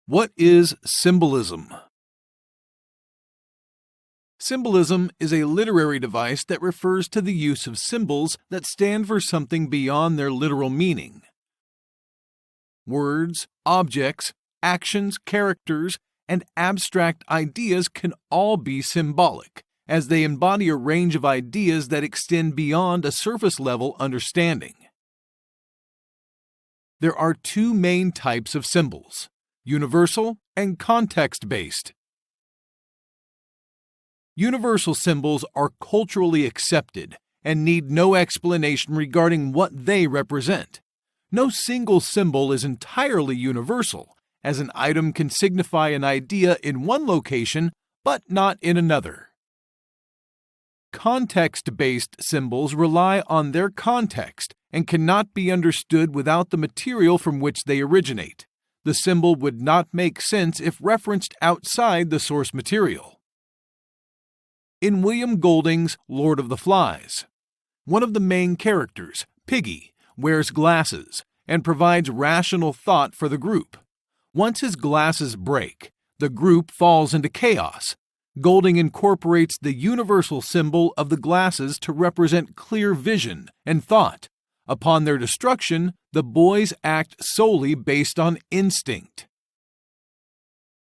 What is symbolism? Symbolism is a literary device that refers to the use of symbols that stand for something beyond their literal meaning. Words, objects, actions, characters, and abstract ideas can all be symbolic, as they embody a range of ideas that extend beyond a surface-level understanding. There are two main types of symbols: universal and context-based. Universal symbols are culturally accepted and need no explanation regarding what they represent. No single symbol is entirely universal, as an item can signify an idea in one location but not in another. Context-based symbols rely on their context and cannot be understood without the material from which they originate. The symbol would not make sense if referenced outside the source material. In William Golding's Lord of the Flies, one of the main characters, Piggy, wears glasses and provides rational thought for the group. Once his glasses break, the group falls into chaos. Golding incorporates the universal symbol of the glasses to represent clear vision and thought. Upon their destruction, the boys act solely based on instinct.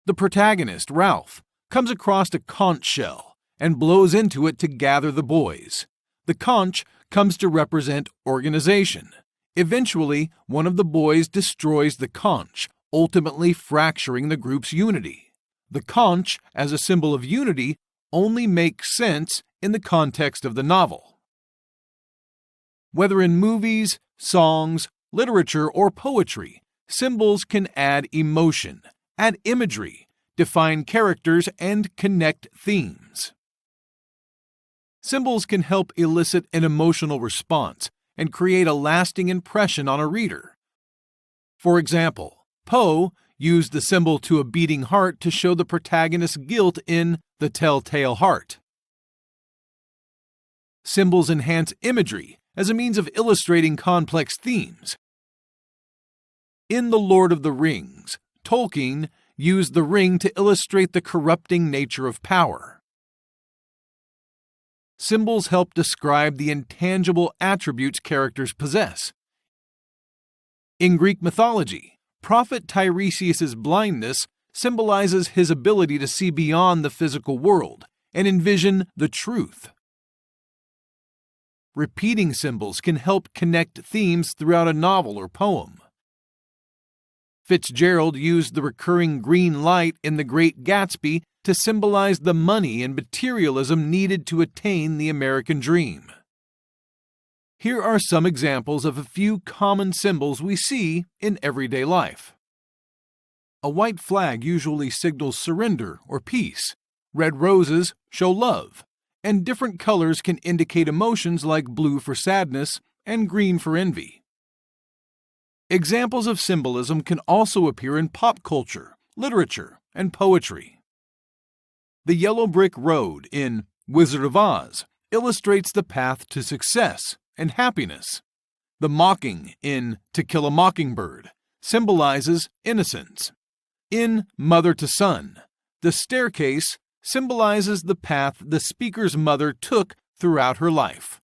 The protagonist, Ralph, comes across a conch shell and blows into it to gather the boys. The conch comes to represent organization. Eventually, one of the boys destroys the conch, ultimately fracturing the group's unity. The conch, as a symbol of unity, only makes sense in the context of the novel. Whether in movies, songs, literature, or poetry, symbols can add emotion, add imagery, define characters, and connect themes. Symbols can help elicit an emotional response and create a lasting impression on a reader. For example, Poe used the symbol to a beating heart to show the protagonist's guilt in The Telltale Heart. Symbols enhance imagery as a means of illustrating complex themes. In The Lord of the Rings, Tolkien used the ring to illustrate the corrupting nature of power. Symbols help describe the intangible attributes characters possess. In Greek mythology, Prophet Tiresias' blindness symbolizes his ability to see beyond the physical world and envision the truth. Repeating symbols can help connect themes throughout a novel or poem. Fitzgerald used the recurring green light in The Great Gatsby to symbolize the money and materialism needed to attain the American dream. Here are some examples of a few common symbols we see in everyday life. A white flag usually signals surrender or peace. Red roses show love, and different colors can indicate emotions like blue for sadness and green for envy. Examples of symbolism can also appear in pop culture, literature, and poetry. The yellow brick road in Wizard of Oz illustrates the path to success and happiness. The mocking in To Kill a Mockingbird symbolizes innocence. In Mother to Son, the staircase symbolizes the path the speaker's mother took throughout her life.